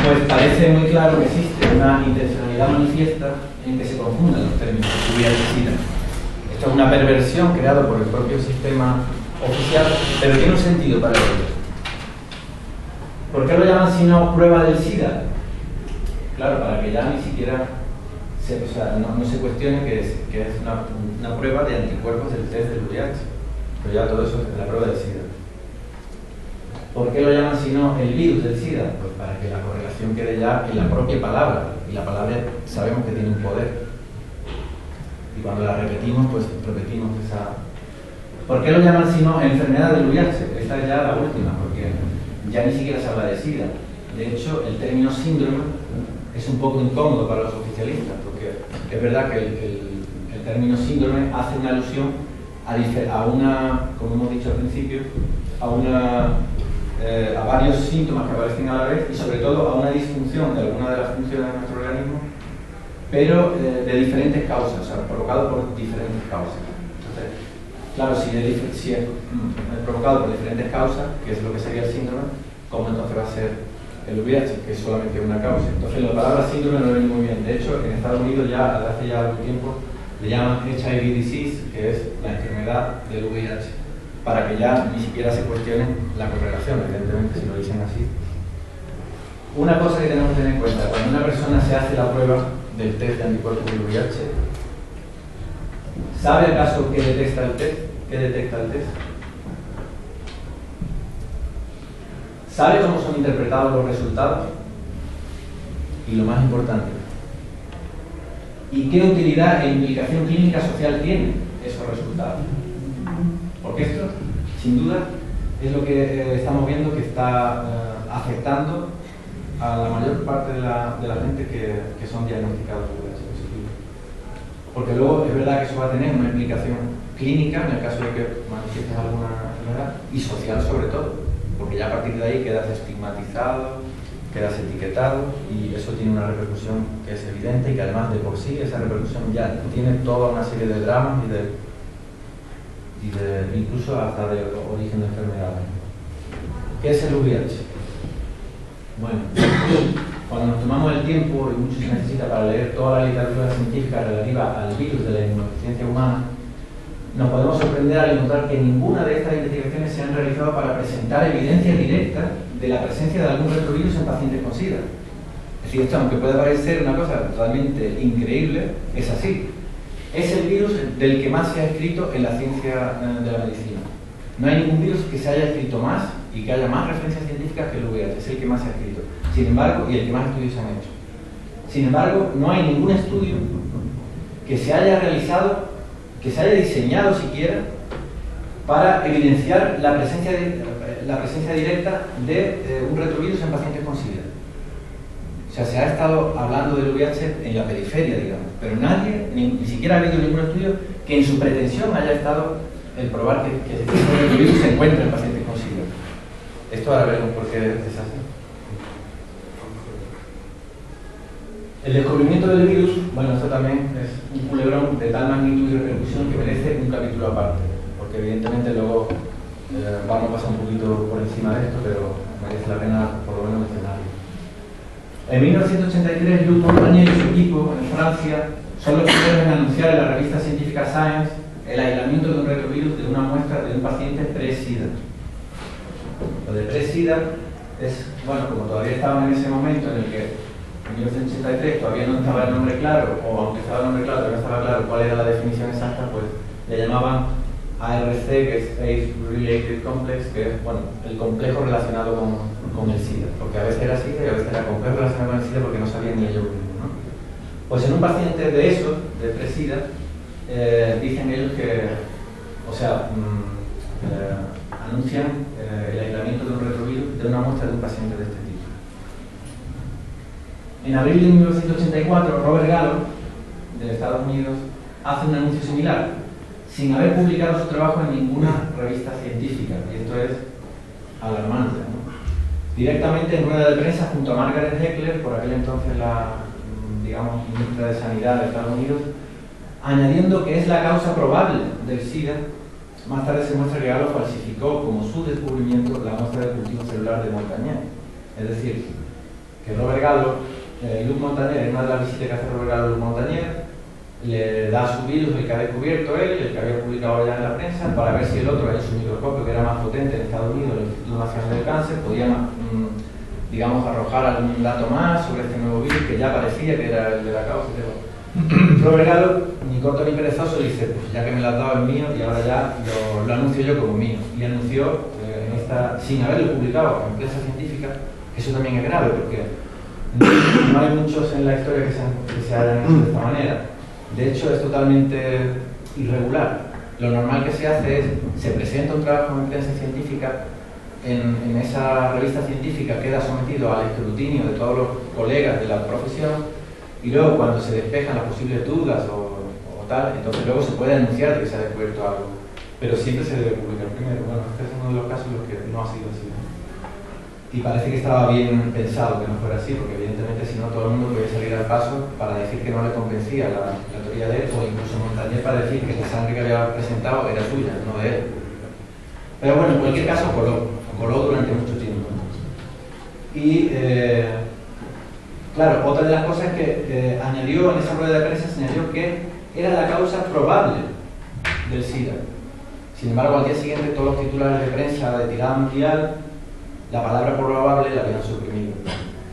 pues parece muy claro que existe una intencionalidad manifiesta en que se confundan los términos VIH-Sida. Esto es una perversión creada por el propio sistema oficial, pero tiene un sentido para ellos. ¿Por qué lo llaman si no prueba del SIDA? Claro, para que ya ni siquiera no se cuestione que es una prueba de anticuerpos del test del VIH, pero ya todo eso es la prueba del SIDA. ¿Por qué lo llaman si no el virus del SIDA? Pues para que la correlación quede ya en la propia palabra, y la palabra sabemos que tiene un poder. Y cuando la repetimos, pues repetimos esa... ¿Por qué lo llaman si no enfermedad del VIH? Esta es ya la última, porque ya ni siquiera se habla de SIDA. De hecho, el término síndrome es un poco incómodo para los oficialistas, porque es verdad que el término síndrome hace una alusión a una, como hemos dicho al principio, a varios síntomas que aparecen a la vez y sobre todo a una disfunción de alguna de las funciones de nuestro organismo, pero de diferentes causas, o sea, provocado por diferentes causas. Entonces, claro, si es provocado por diferentes causas, que es lo que sería el síndrome, ¿cómo entonces va a ser el VIH, que es solamente una causa? Entonces la palabra síndrome no viene muy bien. De hecho, en Estados Unidos ya desde hace ya algún tiempo le llaman HIV disease, que es la enfermedad del VIH, para que ya ni siquiera se cuestione la correlación, evidentemente, si lo dicen así. Una cosa que tenemos que tener en cuenta: cuando una persona se hace la prueba del test de anticuerpos del VIH, ¿sabe acaso qué detecta el test? ¿Qué detecta el test? ¿Sabe cómo son interpretados los resultados? Y lo más importante, ¿y qué utilidad e implicación clínica social tienen esos resultados? Porque esto, sin duda, es lo que estamos viendo que está afectando a la mayor parte de la gente que son diagnosticados de VIH positivo. Porque luego es verdad que eso va a tener una implicación clínica en el caso de que manifiestes alguna enfermedad, y social sobre todo, porque ya a partir de ahí quedas estigmatizado, quedas etiquetado, y eso tiene una repercusión que es evidente y que además de por sí esa repercusión ya tiene toda una serie de dramas incluso hasta de origen de enfermedades. ¿Qué es el VIH? Bueno, cuando nos tomamos el tiempo, y mucho se necesita para leer toda la literatura científica relativa al virus de la inmunodeficiencia humana, nos podemos sorprender al encontrar que ninguna de estas investigaciones se han realizado para presentar evidencia directa de la presencia de algún retrovirus en pacientes con SIDA. Es decir, esto, aunque pueda parecer una cosa totalmente increíble, es así. Es el virus del que más se ha escrito en la ciencia de la medicina. No hay ningún virus que se haya escrito más y que haya más referencias científicas que el VIH. Es el que más se ha escrito. Sin embargo, y el que más estudios se han hecho. Sin embargo, no hay ningún estudio que se haya realizado, que se haya diseñado siquiera, para evidenciar la presencia directa de un retrovirus en pacientes con SIDA. O sea, se ha estado hablando del VIH en la periferia, digamos, pero nadie, ni siquiera ha habido ningún estudio que en su pretensión haya estado el probar que el retrovirus se encuentra en pacientes con SIDA. Esto ahora veremos por qué es así. El descubrimiento del virus, bueno, esto también es un culebrón de tal magnitud y repercusión que merece un capítulo aparte, porque evidentemente luego vamos a pasar un poquito por encima de esto, pero merece la pena por lo menos mencionarlo. En 1983, Luc Montagnier y su equipo en Francia son los primeros en anunciar en la revista científica Science el aislamiento de un retrovirus de una muestra de un paciente pre-SIDA. Lo de pre-SIDA es, bueno, como todavía estaban en ese momento en el que en 1983 todavía no estaba el nombre claro, o aunque estaba el nombre claro, no estaba claro cuál era la definición exacta, pues le llamaban ARC, que es AIDS Related Complex, que es, bueno, el complejo relacionado con el SIDA, porque a veces era SIDA y a veces era complejo relacionado con el SIDA porque no sabían ni ellos mismos, ¿no? Pues en un paciente de eso, de pre-SIDA, dicen ellos que, o sea, anuncian el aislamiento de un retrovirus de una muestra de un paciente de este tipo. En abril de 1984, Robert Gallo, de Estados Unidos, hace un anuncio similar, sin haber publicado su trabajo en ninguna revista científica, y esto es alarmante, ¿no? Directamente en rueda de prensa junto a Margaret Heckler, por aquel entonces la, digamos, ministra de Sanidad de Estados Unidos, añadiendo que es la causa probable del SIDA. Más tarde se muestra que Gallo falsificó como su descubrimiento la muestra de cultivo celular de Montagnier. Es decir, que Robert Gallo, Luc Montagnier, en una de las visitas que hace Robert Gallo a Luc Montagnier, le da su virus, el que ha descubierto él, el que había publicado ya en la prensa, para ver si el otro, en su microscopio, que era más potente en Estados Unidos, el Instituto Nacional del Cáncer, podía, digamos, arrojar algún dato más sobre este nuevo virus que ya parecía que era el de la causa. Robert Gallo, ni corto ni perezoso, dice, pues ya que me lo has dado es mío y ahora ya lo anuncio yo como mío. Y anunció, sin haberlo publicado en prensa científica, eso también es grave, porque no hay muchos en la historia que se hayan hecho de esta manera. De hecho, es totalmente irregular. Lo normal que se hace es, se presenta un trabajo en prensa científica, en esa revista científica queda sometido al escrutinio de todos los colegas de la profesión, y luego cuando se despejan las posibles dudas o tal, entonces luego se puede anunciar que se ha descubierto algo. Pero siempre se debe publicar primero. Bueno, este es uno de los casos en los que no ha sido así. Y parece que estaba bien pensado que no fuera así, porque evidentemente si no todo el mundo podía salir al paso para decir que no le convencía la teoría de él, o incluso Montagnier para decir que la sangre que había presentado era suya, no de él. Pero bueno, en cualquier caso coló durante mucho tiempo. Y claro, otra de las cosas que añadió en esa rueda de prensa, se añadió que era la causa probable del SIDA. Sin embargo, al día siguiente todos los titulares de prensa de tirada mundial, la palabra probable la habían suprimido.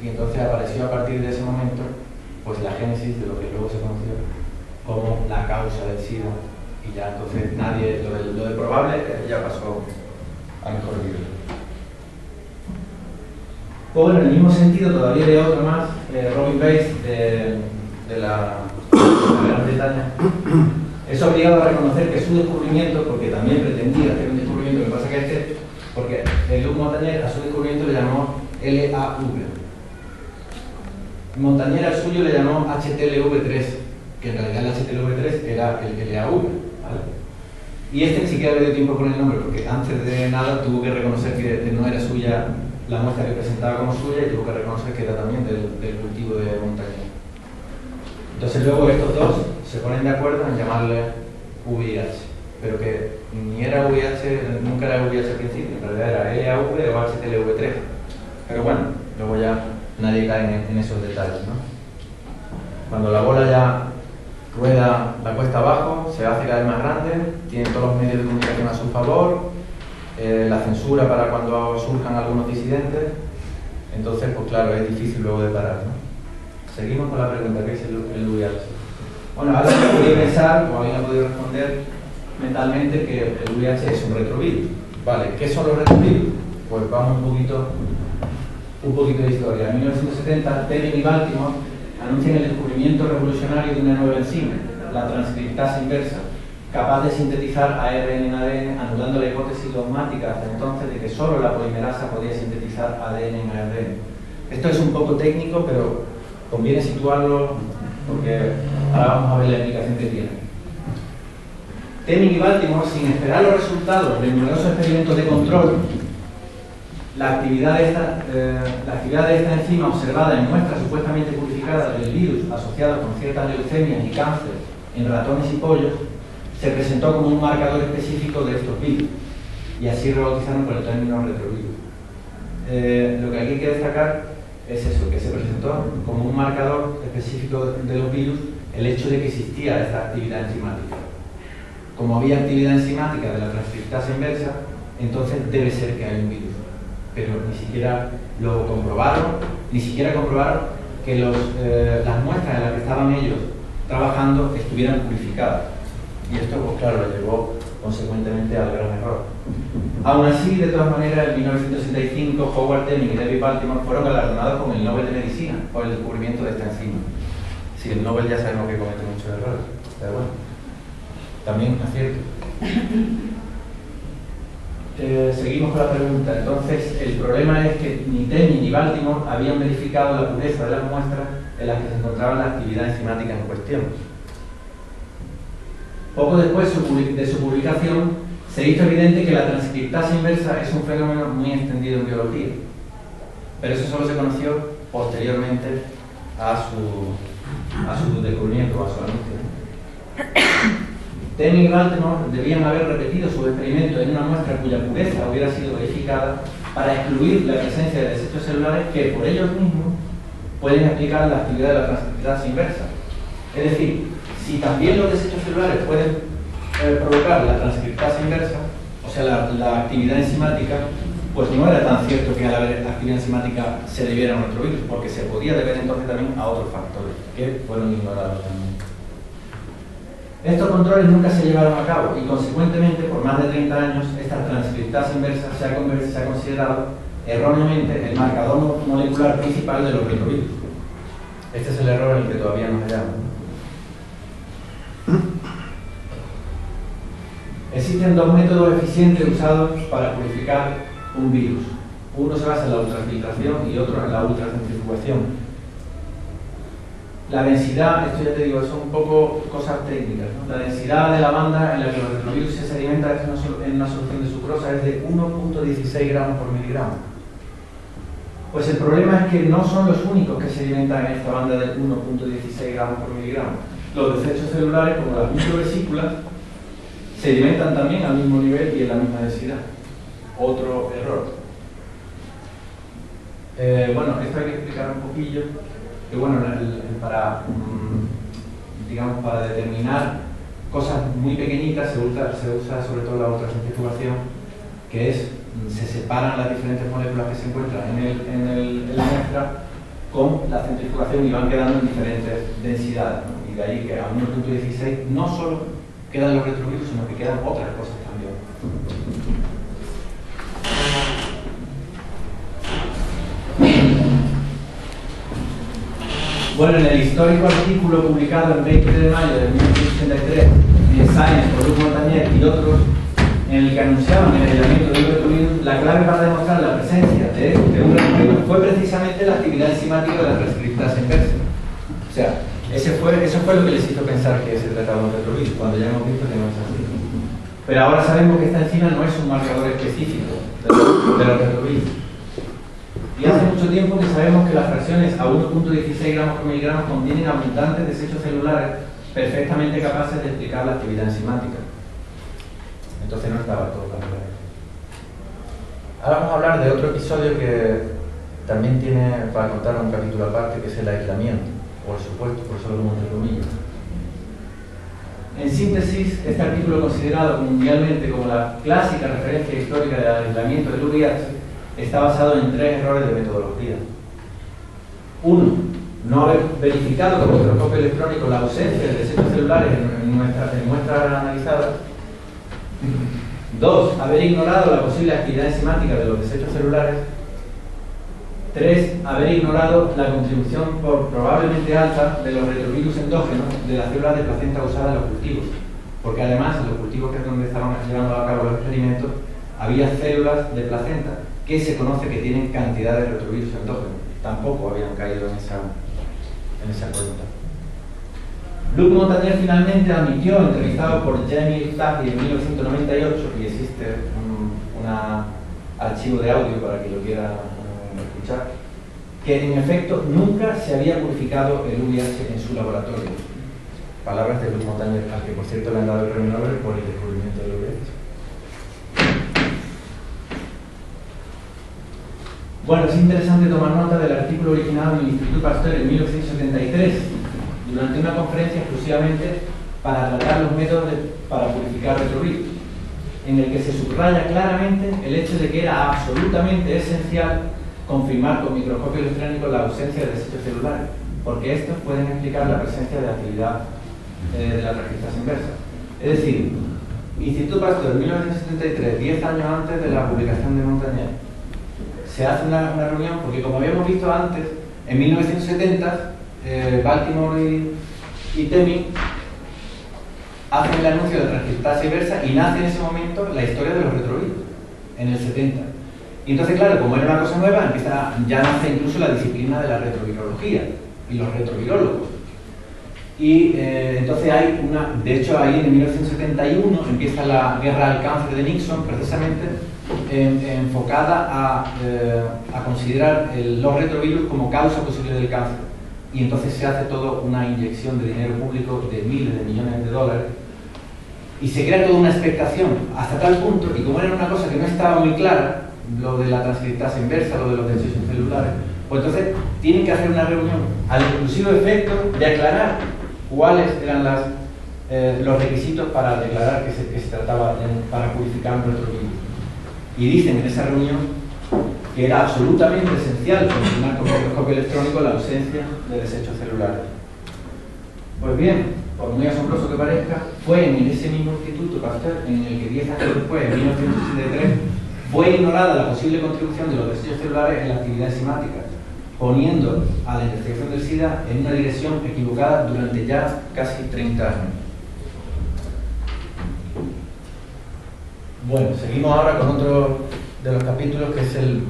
Y entonces apareció a partir de ese momento pues la génesis de lo que luego se conoció como la causa del SIDA. Y ya entonces nadie, lo de probable ya pasó a mejor nivel. Pues bueno, en el mismo sentido, todavía hay otro más, Robin Bates de la Gran Bretaña, es obligado a reconocer que su descubrimiento, porque también pretendía hacer un descubrimiento, lo que pasa que porque Luc Montagnier a su descubrimiento le llamó LAV. Montagnier al suyo le llamó HTLV3, que en realidad el HTLV3 era el LAV, ¿vale? Y este ni siquiera le dio tiempo con el nombre, porque antes de nada tuvo que reconocer que no era suya la muestra que presentaba como suya, y tuvo que reconocer que era también del cultivo de Montagnier. Entonces luego estos dos se ponen de acuerdo en llamarle VIH, pero que ni era VIH, nunca era VIH al principio, en realidad era LAV o HTLV3. Pero bueno, luego ya nadie cae en esos detalles, ¿no? Cuando la bola ya rueda la cuesta abajo, se hace cada vez más grande, tiene todos los medios de comunicación a su favor, la censura para cuando surjan algunos disidentes, entonces pues claro, es difícil luego de parar, ¿no? Seguimos con la pregunta, ¿qué es el VIH? Bueno, ahora podéis pensar, o alguien ha podido responder mentalmente, que el VIH es un retrovirus. Vale, ¿qué son los retrovirus? Pues vamos un poquito de historia. En 1970, Tennant y Baltimore anuncian el descubrimiento revolucionario de una nueva enzima, la transcriptasa inversa, capaz de sintetizar ARN en ADN, anulando la hipótesis dogmática hasta entonces de que solo la polimerasa podía sintetizar ADN en ARN. Esto es un poco técnico, pero conviene situarlo porque ahora vamos a ver la explicación que tiene. Tennant y Baltimore, sin esperar los resultados de numerosos experimentos de control, la actividad de esta enzima observada en muestras supuestamente purificadas del virus asociados con ciertas leucemias y cáncer en ratones y pollos, se presentó como un marcador específico de estos virus, y así rebautizaron con el término retrovirus. Lo que aquí hay que destacar es eso, que se presentó como un marcador específico de los virus el hecho de que existía esta actividad enzimática. Como había actividad enzimática de la transcriptasa inversa, entonces debe ser que hay un virus. Pero ni siquiera lo comprobaron, ni siquiera comprobaron que las muestras en las que estaban ellos trabajando estuvieran purificadas. Y esto, pues claro, lo llevó consecuentemente al gran error. Aún así, de todas maneras, en 1965, Howard Tennant y David Baltimore fueron galardonados con el Nobel de Medicina por el descubrimiento de esta enzima. Sí, el Nobel ya sabemos que comete muchos errores, pero bueno, también acierto. Seguimos con la pregunta. Entonces, el problema es que ni Tennant ni Baltimore habían verificado la pureza de las muestras en las que se encontraba la actividad enzimática en cuestión. Poco después de su publicación, se hizo evidente que la transcriptasa inversa es un fenómeno muy extendido en biología, pero eso solo se conoció posteriormente a su descubrimiento, a su anuncio. Tennant y Baltimore debían haber repetido su experimento en una muestra cuya pureza hubiera sido verificada para excluir la presencia de desechos celulares que por ellos mismos pueden explicar la actividad de la transcriptasa inversa. Es decir, si también los desechos celulares pueden provocar la transcriptasa inversa, o sea, la actividad enzimática, pues no era tan cierto que al haber actividad enzimática se debiera a un retrovirus, porque se podía deber entonces también a otros factores que fueron ignorados también. Estos controles nunca se llevaron a cabo y, consecuentemente, por más de 30 años, esta transcriptasa inversa se ha considerado erróneamente el marcador molecular principal de los retrovirus. Este es el error en el que todavía nos hallamos. Existen dos métodos eficientes usados para purificar un virus. Uno se basa en la ultrafiltración y otro en la ultracentrifugación. La densidad, esto ya te digo, son un poco cosas técnicas, ¿no? La densidad de la banda en la que los retrovirus se sedimentan en una solución de sucrosa es de 1.16 gramos por miligramo. Pues el problema es que no son los únicos que sedimentan en esta banda de 1.16 gramos por miligramo. Los desechos celulares, como las microvesículas, sedimentan también al mismo nivel y en la misma densidad. Otro error. Bueno, esto hay que explicar un poquillo. Que bueno, para determinar cosas muy pequeñitas se usa sobre todo la ultracentrifugación, que es, se separan las diferentes moléculas que se encuentran en la muestra con la centrifugación y van quedando en diferentes densidades, ¿no? Y de ahí que a 1.16 no solo quedan los retrovirus, sino que quedan otras cosas también. Bueno, en el histórico artículo publicado el 20 de mayo de 1983 en Science por Luc Montagnier y otros, en el que anunciaban el aislamiento del retrovirus, la clave para demostrar la presencia de un retrovirus fue precisamente la actividad enzimática de la transcriptasa inversa. O sea, eso fue lo que les hizo pensar que se trataba de un retrovirus, cuando ya hemos visto que no es así. Pero ahora sabemos que esta enzima no es un marcador específico de los retrovirus. Y hace mucho tiempo que sabemos que las fracciones a 1.16 gramos por miligramo contienen abundantes desechos celulares perfectamente capaces de explicar la actividad enzimática. Entonces no estaba todo tan claro. Ahora vamos a hablar de otro episodio que también tiene para contar un capítulo aparte, que es el aislamiento, por supuesto, por eso lo pongo entre comillas. En síntesis, este artículo, considerado mundialmente como la clásica referencia histórica del aislamiento del VIH, está basado en tres errores de metodología. Uno, no haber verificado con el microscopio electrónico la ausencia de desechos celulares en muestras analizadas. Dos, haber ignorado la posible actividad enzimática de los desechos celulares. Tres, haber ignorado la contribución probablemente alta de los retrovirus endógenos de las células de placenta usadas en los cultivos. Porque además, en los cultivos, que es donde estaban llevando a cabo los experimentos, había células de placenta que se conoce que tienen cantidad de retrovirus endógenos. Tampoco habían caído en esa cuenta. Luc Montagnier finalmente admitió, entrevistado por Jamie Duffy en 1998, y existe un archivo de audio para quien lo quiera escuchar, que en efecto nunca se había purificado el VIH en su laboratorio. Palabras de Luc Montagnier, al que por cierto le han dado el premio Nobel por el descubrimiento del VIH. Bueno, es interesante tomar nota del artículo originado en el Instituto Pasteur en 1973, durante una conferencia exclusivamente para tratar los métodos para purificar retrovirus, en el que se subraya claramente el hecho de que era absolutamente esencial confirmar con microscopio electrónico la ausencia de desechos celulares, porque estos pueden explicar la presencia de actividad de la transcriptasa inversa. Es decir, Instituto Pasteur, 1973, 10 años antes de la publicación de Montagnier, se hace una reunión, porque como habíamos visto antes, en 1970, Baltimore y Temmin hacen el anuncio de la transcriptasa inversa y nace en ese momento la historia de los retrovirus, en el 70. Y entonces, claro, como era una cosa nueva, ya nace incluso la disciplina de la retrovirología y los retrovirólogos. Y entonces de hecho ahí en 1971 empieza la guerra al cáncer de Nixon, precisamente enfocada a considerar los retrovirus como causa posible del cáncer. Y entonces se hace toda una inyección de dinero público de miles de millones de dólares y se crea toda una expectación hasta tal punto, y como era una cosa que no estaba muy clara, lo de la transcriptasa inversa, lo de los desechos celulares, Pues entonces tienen que hacer una reunión al exclusivo efecto de aclarar cuáles eran los requisitos para declarar que se trataba para purificar un retrovirus. Y dicen en esa reunión que era absolutamente esencial confirmar con microscopio electrónico la ausencia de desechos celulares. Pues bien, por muy asombroso que parezca, fue en ese mismo instituto Pasteur en el que 10 años después, en 1963, fue ignorada la posible contribución de los desechos celulares en la actividad enzimática, poniendo a la investigación del SIDA en una dirección equivocada durante ya casi 30 años. Bueno, seguimos ahora con otro de los capítulos, que es el